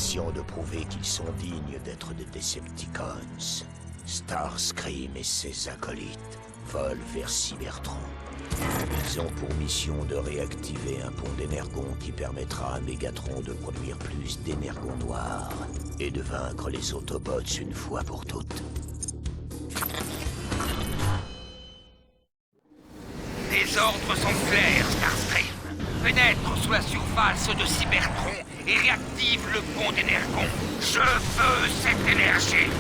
impatients de prouver qu'ils sont dignes d'être des Decepticons. Starscream et ses acolytes volent vers Cybertron. Ils ont pour mission de réactiver un pont d'énergon qui permettra à Megatron de produire plus d'énergon noir et de vaincre les Autobots une fois pour toutes. Les ordres sont clairs, Starscream. Pénètre sous la surface de Cybertron et réactive le pont d'énergon. Je veux cette énergie.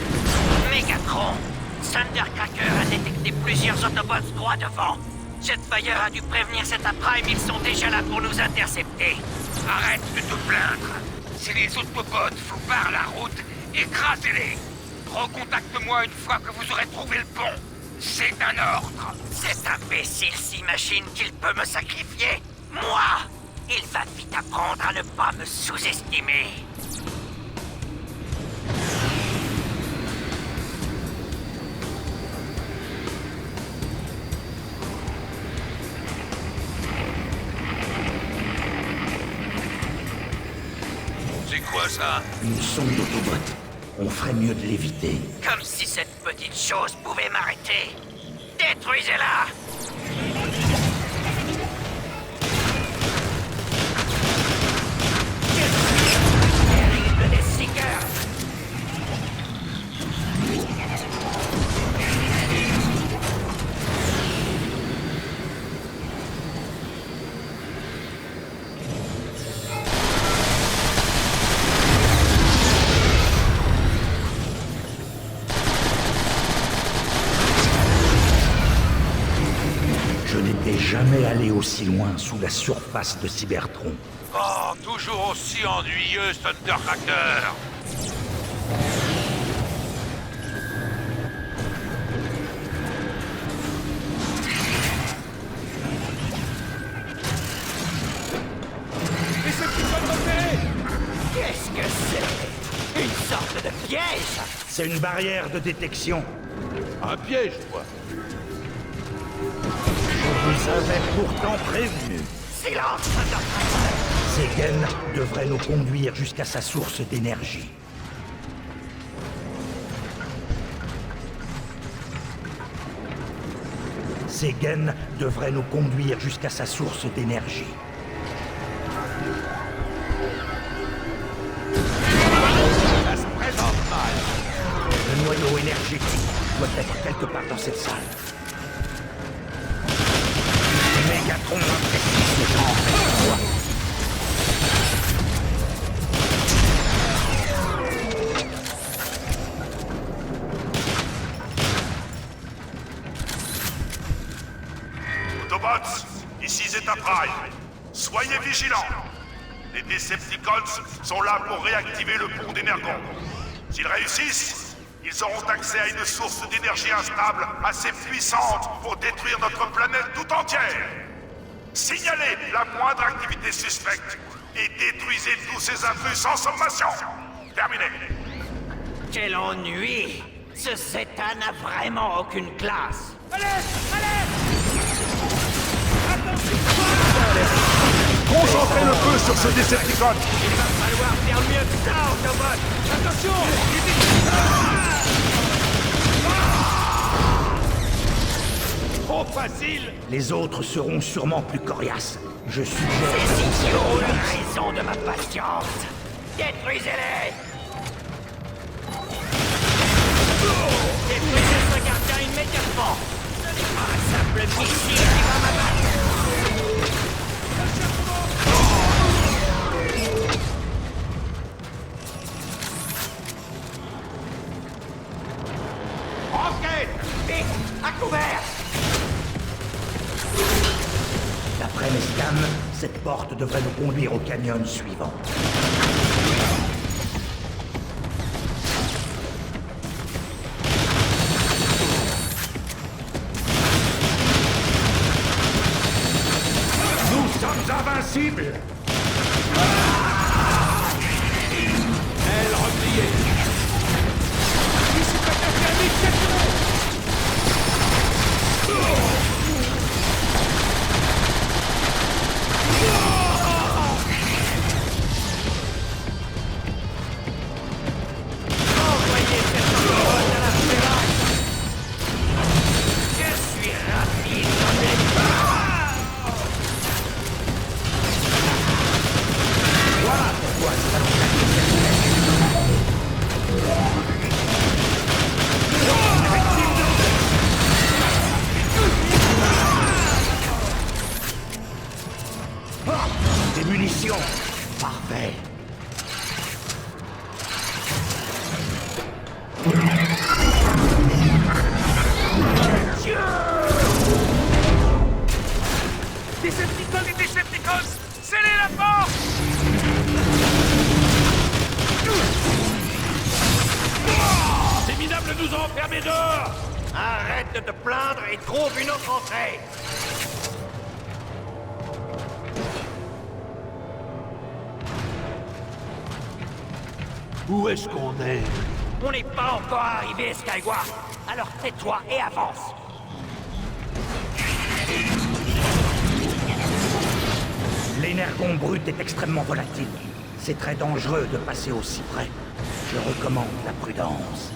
Megatron, Thundercracker a détecté plusieurs Autobots droit devant. Jetfire a dû prévenir Zeta Prime, ils sont déjà là pour nous intercepter. Arrête de te plaindre. Si les Autobots vous barrent la route, écrasez-les. Recontacte-moi une fois que vous aurez trouvé le pont. C'est un ordre. Cet imbécile s'imagine qu'il peut me sacrifier. Moi, il va vite apprendre à ne pas me sous-estimer. C'est quoi ça? Une sonde d'Autobot. On ferait mieux de l'éviter. Comme si cette petite chose pouvait m'arrêter. Détruisez-la! Terrible des Seekers! Je n'étais jamais allé aussi loin sous la surface de Cybertron. Oh, toujours aussi ennuyeux, Thundercracker. Qu'est-ce que c'est? Une sorte de piège? C'est une barrière de détection. Un piège, quoi. Je vous avais pourtant prévenu. Silence, Thundercracker! Segen devrait nous conduire jusqu'à sa source d'énergie. Segen devrait nous conduire jusqu'à sa source d'énergie. Ça se présente mal. Le noyau énergétique doit être quelque part dans cette salle. Megatron apprécie ce genre d'exploit. Autobots, ici Zeta Prime. Soyez vigilants. Les Decepticons sont là pour réactiver le pont d'énergon. S'ils réussissent, ils auront accès à une source d'énergie instable assez puissante pour détruire notre planète tout entière. Signalez la moindre activité suspecte et détruisez tous ces influx sans sommation. Terminé. Quel ennui! Ce Zeta n'a vraiment aucune classe! Concentrez le feu sur ce Decepticon. Il va falloir faire mieux que ça, Autobot! Attention! Trop facile. Les autres seront sûrement plus coriaces. Je suggère... Ces idiots ont la raison de ma patience! Détruisez-les! Détruisez ce gardien immédiatement! Ce n'est pas un simple missile qui va m'abattre! Rocket. Vite! À couvert! D'après mes scans, cette porte devrait nous conduire au canyon suivant. Nous sommes invincibles. Elle repliée. Falcon! Scellez la porte! Ces minables nous ont enfermés dehors! Arrête de te plaindre et trouve une autre entrée. Où est-ce qu'on est? On n'est pas encore arrivé, Skyward. Alors tais-toi et avance. L'énergon brut est extrêmement volatile. C'est très dangereux de passer aussi près. Je recommande la prudence.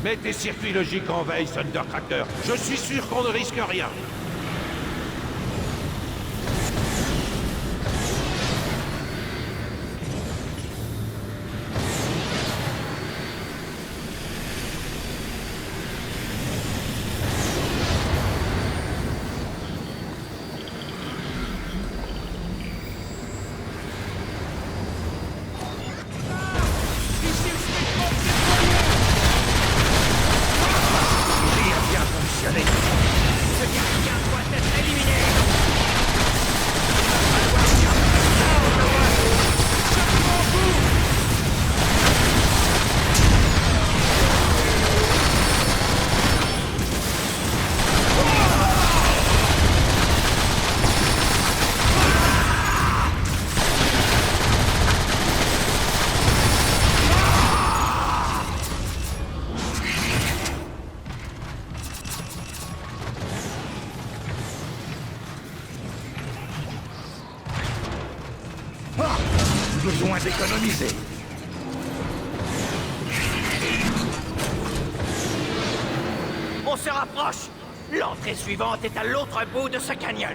Mets tes circuits logiques en veille, Thundercracker. Je suis sûr qu'on ne risque rien. Il a bien fonctionné. Ce gardien doit être éliminé. Besoin d'économiser. On se rapproche. L'entrée suivante est à l'autre bout de ce canyon.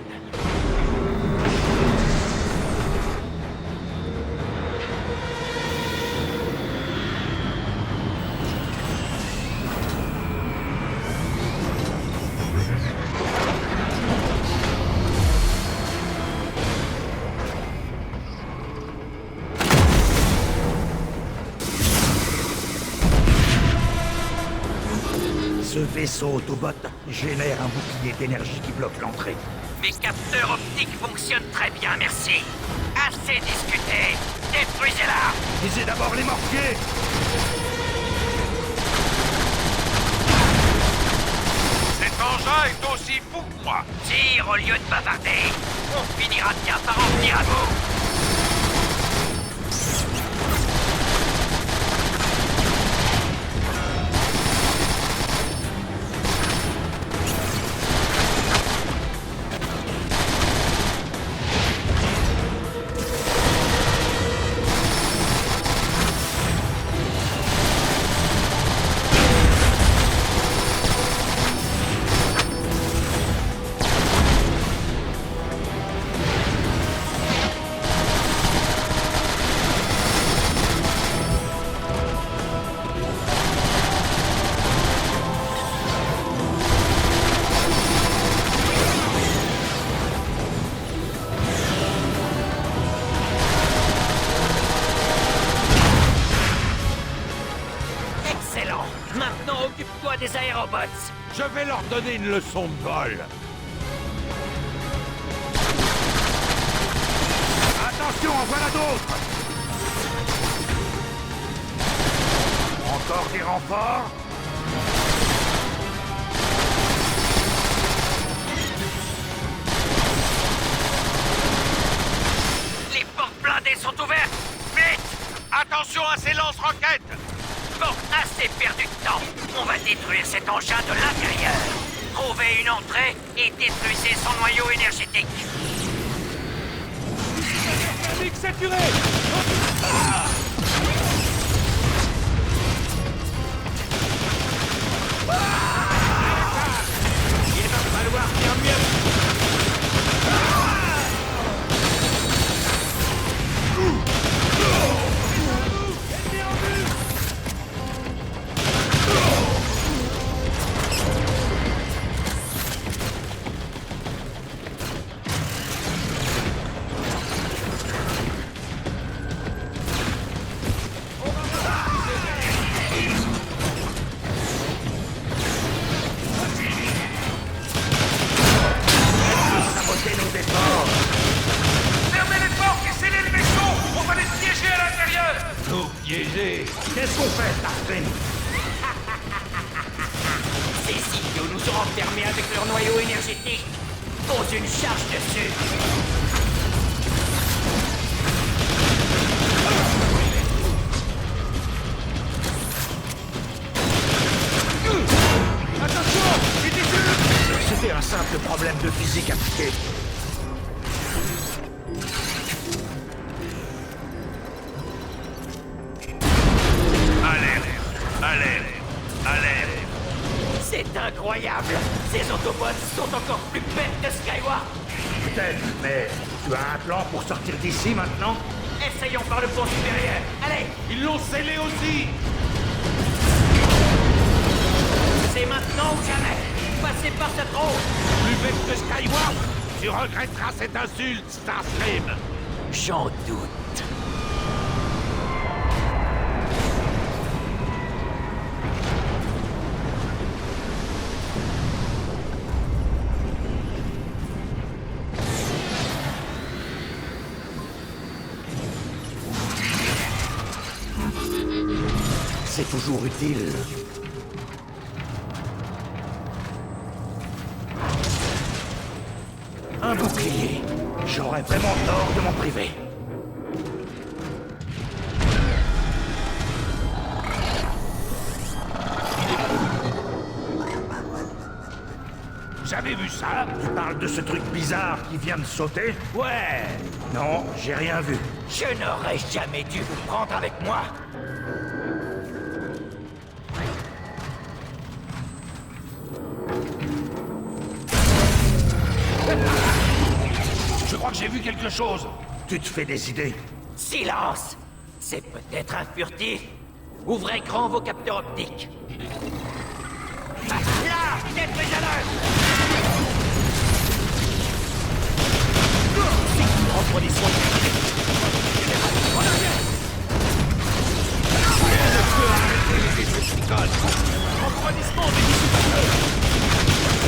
Ce vaisseau Autobot génère un bouclier d'énergie qui bloque l'entrée. Mes capteurs optiques fonctionnent très bien, merci. Assez discuté. Détruisez-la. Visez d'abord les mortiers. Cet engin est aussi fou que moi! Tire au lieu de bavarder. On finira bien par en venir à bout. Excellent. Maintenant, occupe-toi des aérobots. Je vais leur donner une leçon de vol. Attention, en voilà d'autres. Encore des renforts. Les portes blindées sont ouvertes. Vite. Attention à ces lance-roquettes! Bon, assez perdu de temps. On va détruire cet engin de l'intérieur. Trouvez une entrée et détruisez son noyau énergétique. Il va falloir faire mieux. Starscream. Ces idiots nous ont enfermés avec leur noyau énergétique. Pose une charge dessus. C'était un simple problème de physique appliquée. Alerte! Alerte! Alerte! C'est incroyable. Ces Autobots sont encore plus bêtes que Skyward. Peut-être, mais tu as un plan pour sortir d'ici maintenant? Essayons par le pont supérieur. Allez, Ils l'ont scellé aussi! c'est maintenant ou jamais. Passez par ce trou. Plus bête que Skyward! Tu regretteras cette insulte, Starscream! J'en doute. C'est toujours utile. Un bouclier. J'aurais vraiment tort de m'en priver. J'avais vu ça! Tu parles de ce truc bizarre qui vient de sauter? Ouais! Non, j'ai rien vu. Je n'aurais jamais dû vous prendre avec moi. Je crois que j'ai vu quelque chose! Tu te fais des idées? Silence. C'est peut-être un furtif. Ouvrez grand vos capteurs optiques. Ah, là, tête à l'heure. Reprenez soin. Refroidissement des dissipateurs!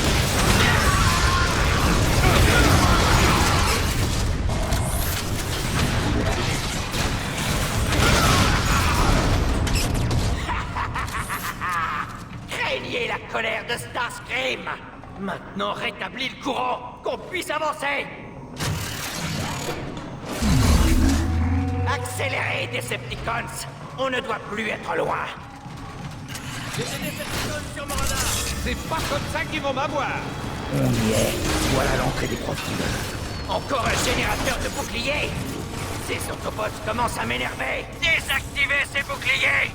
Craignez la colère de Starscream. Maintenant, rétablis le courant, qu'on puisse avancer. Accélérez, Decepticons. On ne doit plus être loin. C'est pas comme ça qu'ils vont m'avoir! On y est. Voilà l'entrée des profils. Encore un générateur de boucliers. Ces Autobots commencent à m'énerver. Désactivez ces boucliers.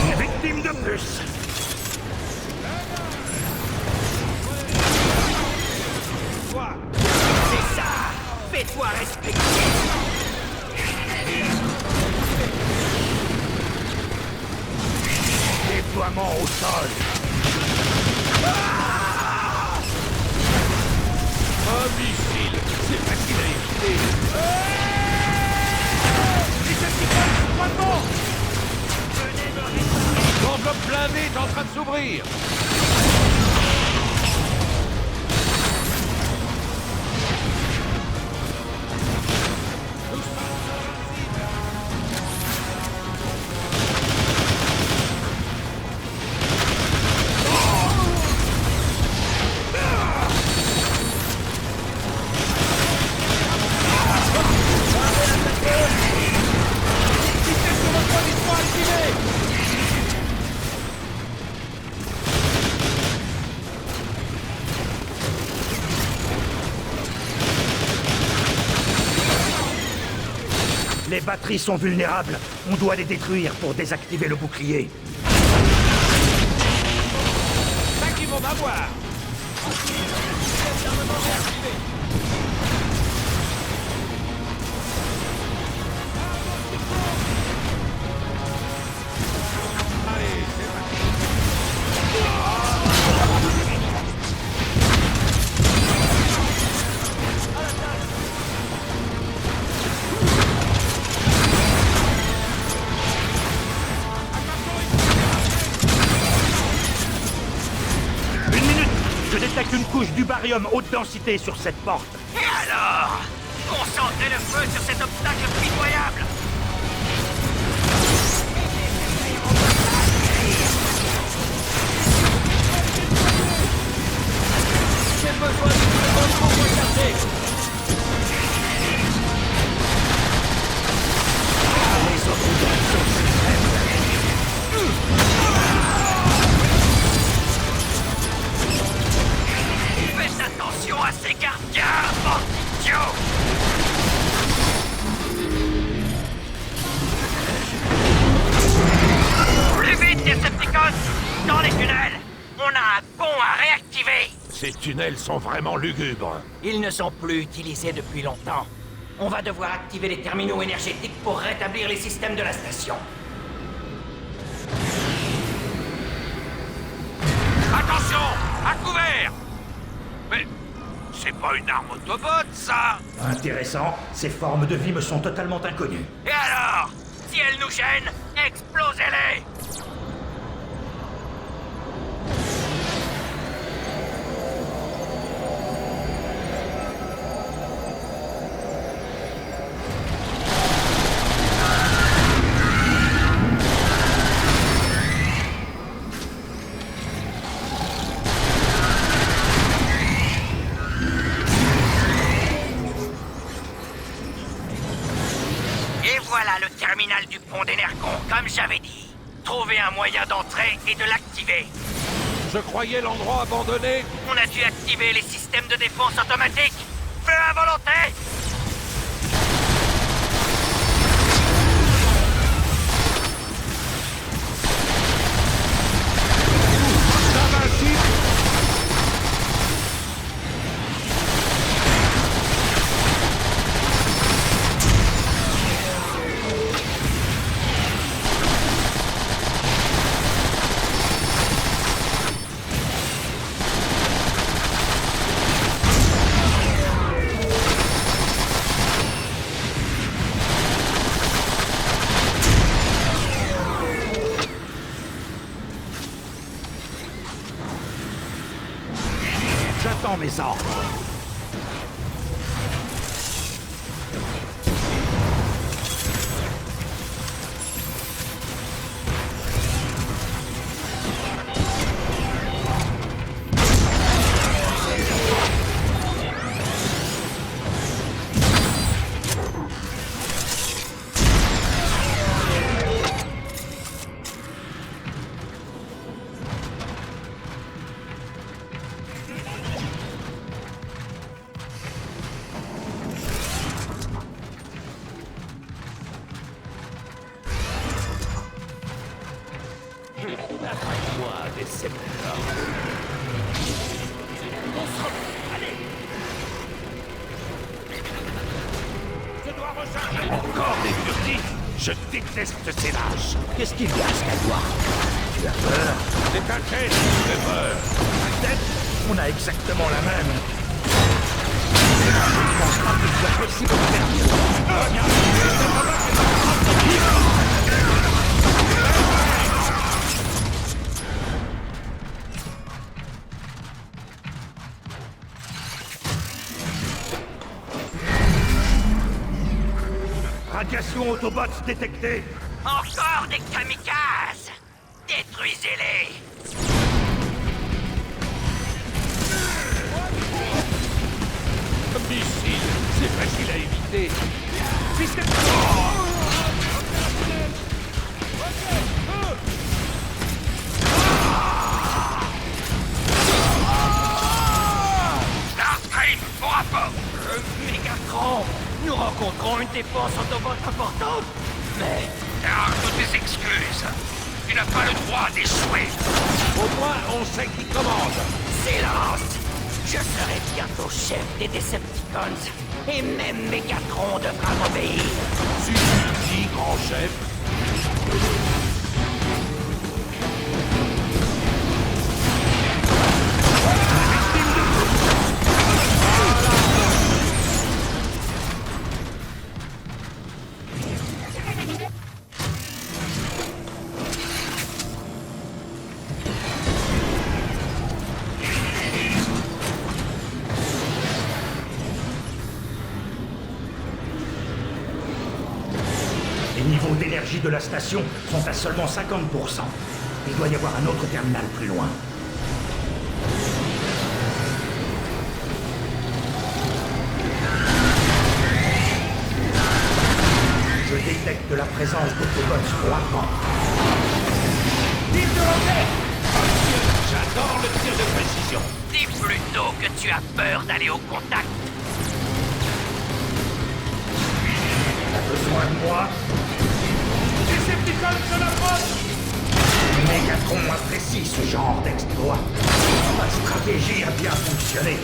Une victime de plus. Toi! C'est ça. Fais-toi respecter. Déploiement au sol. Un missile! C'est facile à éviter! L'enveloppe blindée est en train de s'ouvrir! Les batteries sont vulnérables. On doit les détruire pour désactiver le bouclier. Ça qu'ils vont m'avoir! Allez, c'est parti! Une minute. Je détecte une couche du barium haute densité sur cette porte. Et alors? Concentrez le feu sur cet obstacle pitoyable. dans les tunnels! On a un pont à réactiver! Ces tunnels sont vraiment lugubres. Ils ne sont plus utilisés depuis longtemps. On va devoir activer les terminaux énergétiques pour rétablir les systèmes de la station. Attention! À couvert! Mais c'est pas une arme Autobot, ça! Intéressant, ces formes de vie me sont totalement inconnues. Et alors? Si elles nous gênent, explosez-les! Voilà le terminal du pont d'Energon, comme j'avais dit. Trouvez un moyen d'entrer et de l'activer. Je croyais l'endroit abandonné. On a dû activer les systèmes de défense automatique. Feu à volonté! J'attends mes ordres. Encore des furtifs. Je déteste ces lâches. Qu'est-ce qu'il y a, Skywalker? Tu as peur? C'est un quête qui fait peur. Peut-être. On a exactement la même. Je ne pense pas qu'il soit possible de faire mieux. Radiation Autobots détectée. Encore des kamikazes! Détruisez-les! Missile, c'est facile à éviter. Starscream, au rapport! Mégatron! Nous rencontrons une défense Autobot importante! Mais Garde tes excuses. Tu n'as pas le droit d'échouer. Au moins, on sait qui commande. silence! Je serai bientôt chef des Decepticons, et même Mégatron devra m'obéir. Si tu dis, grand chef. Les niveaux d'énergie de la station sont à seulement 50%. Il doit y avoir un autre terminal plus loin. Je détecte la présence d'Autobots froidement. J'adore le tir de précision. Dis plutôt que tu as peur d'aller au contact. Besoin de moi? Decepticons se l'approche. Mégatron Cybertron apprécie ce genre d'exploit. Ma stratégie a bien fonctionné.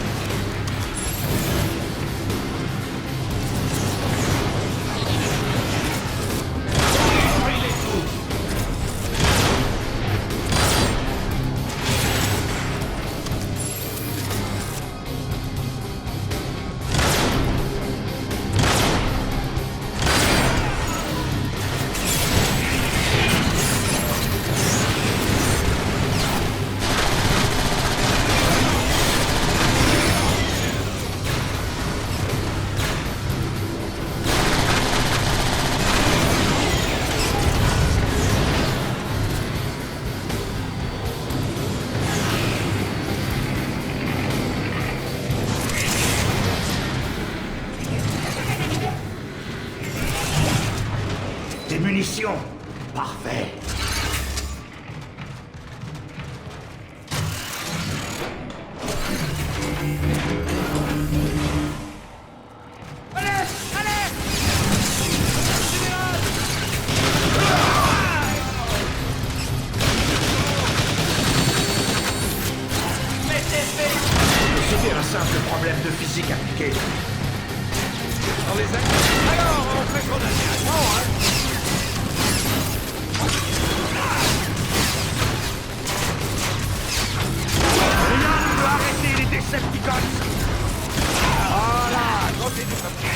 Des munitions. Parfait. C'était un simple problème de physique appliquée. On les a... Alors, on fait qu'on a dit attends, hein. Rien ne peut arrêter les Decepticons. Voilà, continue comme ça.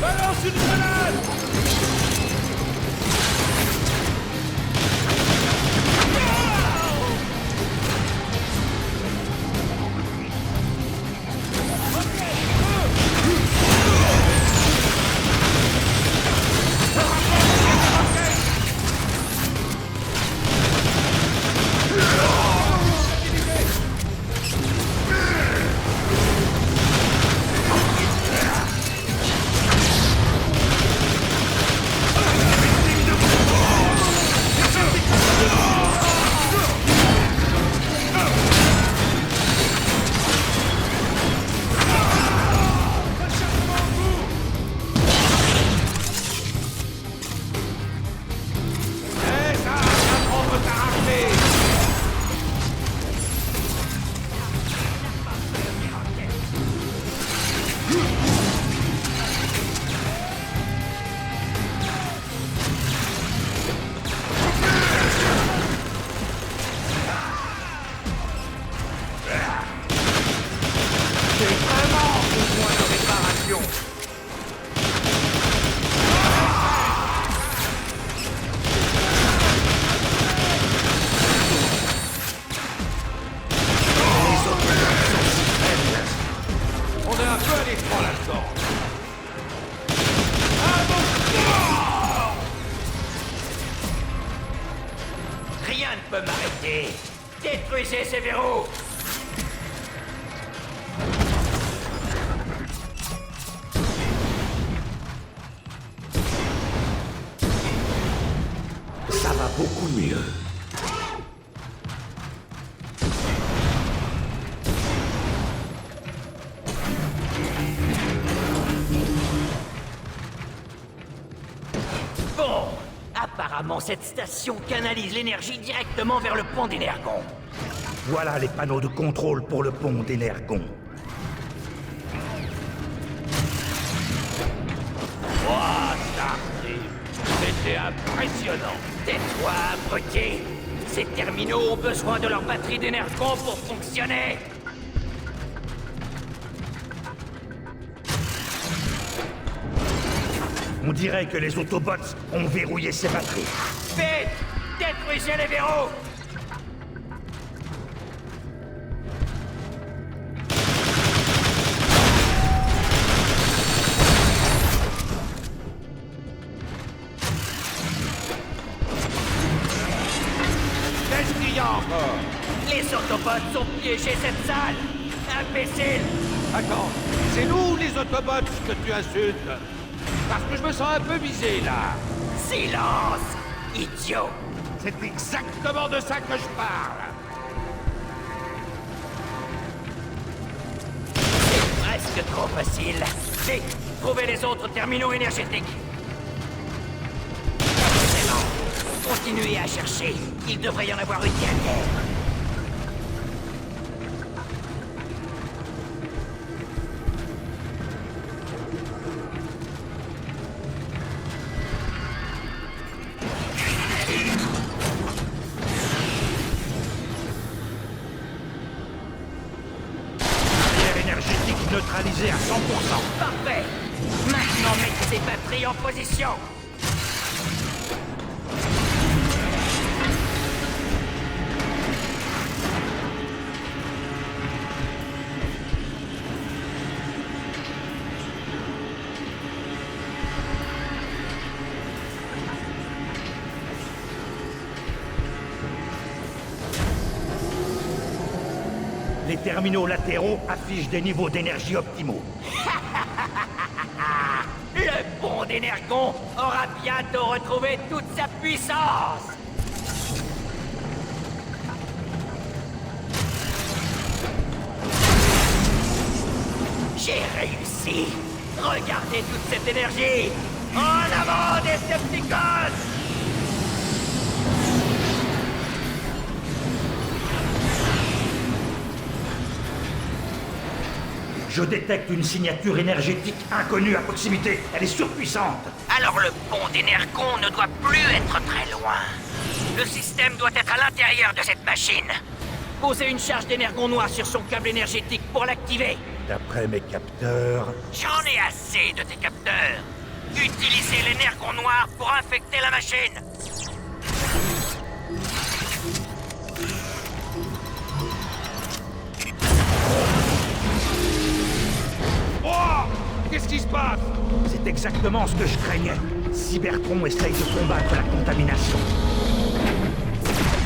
Balance une grenade! Rien ne peut m'arrêter. Détruisez ces verrous. Ça va beaucoup mieux. Bon, apparemment cette station canalise l'énergie directement vers le pont d'Energon. Voilà les panneaux de contrôle pour le pont d'Energon. Ouah, Starscream, c'était impressionnant. Tais-toi, abruti. Ces terminaux ont besoin de leur batterie d'Energon pour fonctionner. On dirait que les Autobots ont verrouillé ces batteries. Vite! Détruisez les verrous! Qu'est-ce qu'il y a encore? Les Autobots ont piégé cette salle! Imbécile! Attends, c'est nous les Autobots que tu insultes? Parce que je me sens un peu visé, là. Silence! Idiot! C'est exactement de ça que je parle. C'est presque presque trop facile. Vite, trouvez les autres terminaux énergétiques. Excellent. Continuez à chercher. Il devrait y en avoir une dernière. Énergétique neutralisée à 100%. Parfait. Maintenant, mettez ces batteries en position. Les terminaux latéraux affichent des niveaux d'énergie optimaux. Le pont d'Énergon aura bientôt retrouvé toute sa puissance. J'ai réussi. Regardez toute cette énergie. En avant, Decepticons! Je détecte une signature énergétique inconnue à proximité. Elle est surpuissante. Alors le pont d'Énergon ne doit plus être très loin. Le système doit être à l'intérieur de cette machine. Posez une charge d'énergon noir sur son câble énergétique pour l'activer. D'après mes capteurs... J'en ai assez de tes capteurs. Utilisez l'énergon noir pour infecter la machine. Oh! Qu'est-ce qui se passe? C'est exactement ce que je craignais. Cybertron essaye de combattre la contamination.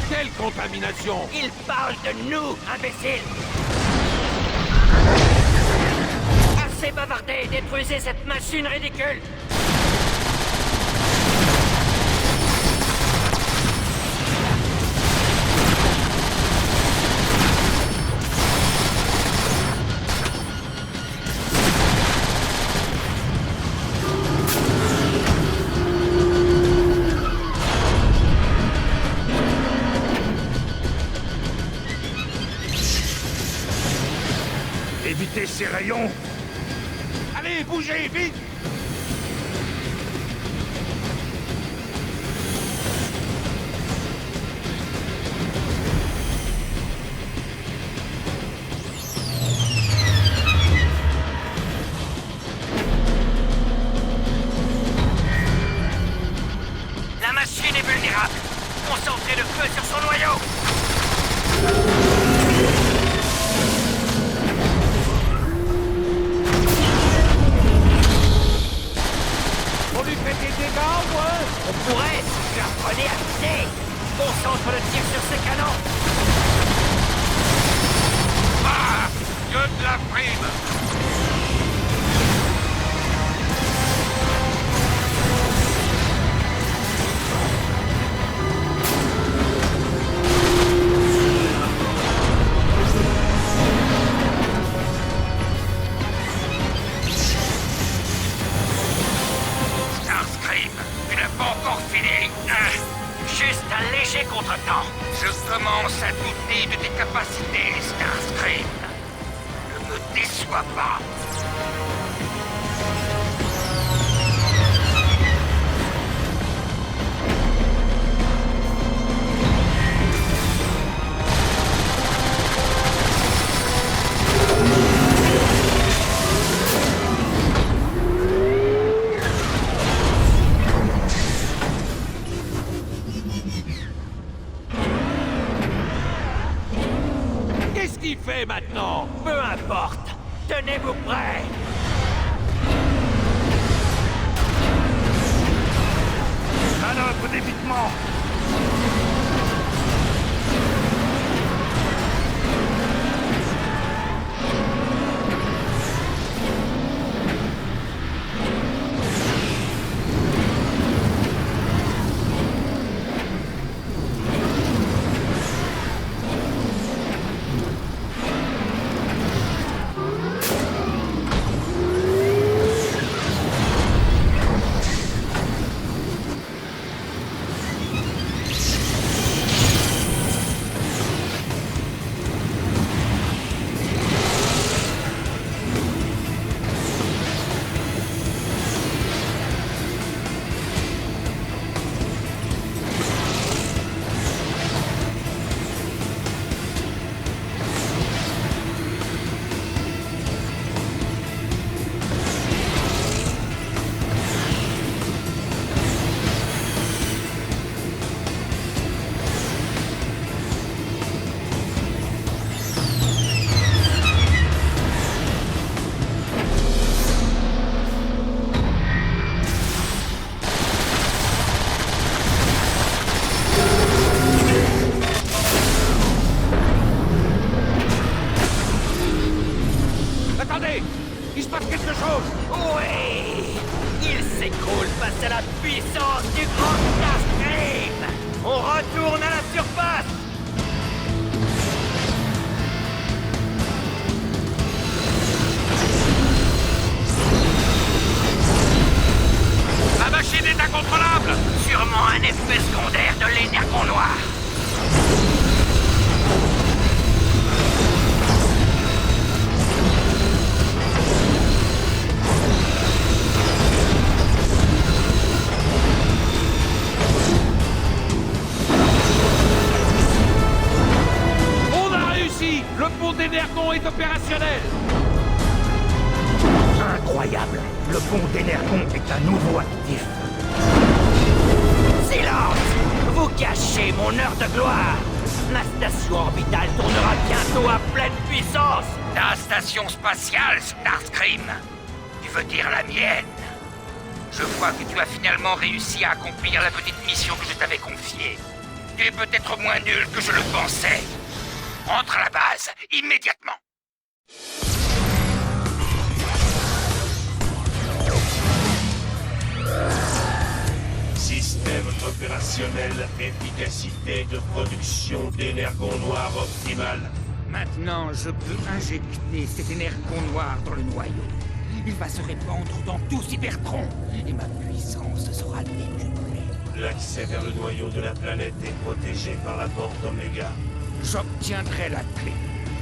Quelle contamination? Il parle de nous, imbécile. Assez bavardé, détruisez cette machine ridicule. Évitez ces rayons. Allez, bougez, vite! La machine est vulnérable. Concentrez le feu sur son noyau. On lui fait des dégâts, ouais? On pourrait, si tu apprenais à viser. Concentre le tir sur ses canons. Ah! Que de la prime! Starscream, tu n'as pas encore fini. Juste un léger contretemps. Je commence à douter de tes capacités, Starscream. Ne me déçois pas. Qu'est-ce qu'il fait maintenant? Peu importe. Tenez-vous prêts. Manœuvre d'évitement. Attendez! Il se passe quelque chose! Oui! Il s'écroule face à la puissance du grand Starscream! On retourne à la surface! La machine est incontrôlable! Sûrement un effet secondaire de l'énergon noir. On a réussi! Le pont d'énergon est opérationnel! Incroyable. Le pont d'énergon est à nouveau actif. Silence! Vous cachez mon heure de gloire! Ma station orbitale tournera bientôt à pleine puissance! Ta station spatiale, Starscream. Tu veux dire la mienne? Je vois que tu as finalement réussi à accomplir la petite mission que je t'avais confiée. Tu es peut-être moins nul que je le pensais. Rentre à la base, immédiatement. Système opérationnel, efficacité de production d'énergon noir optimale. Maintenant, je peux injecter cet énergon noir dans le noyau. Il va se répandre dans tout Cybertron, et ma puissance sera décuplée. L'accès vers le noyau de la planète est protégé par la porte Oméga. J'obtiendrai la clé.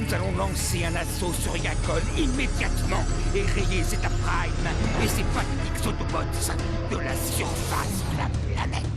Nous allons lancer un assaut sur Yakon immédiatement et rayer Zeta Prime et ses fanatiques Autobots de la surface de la planète.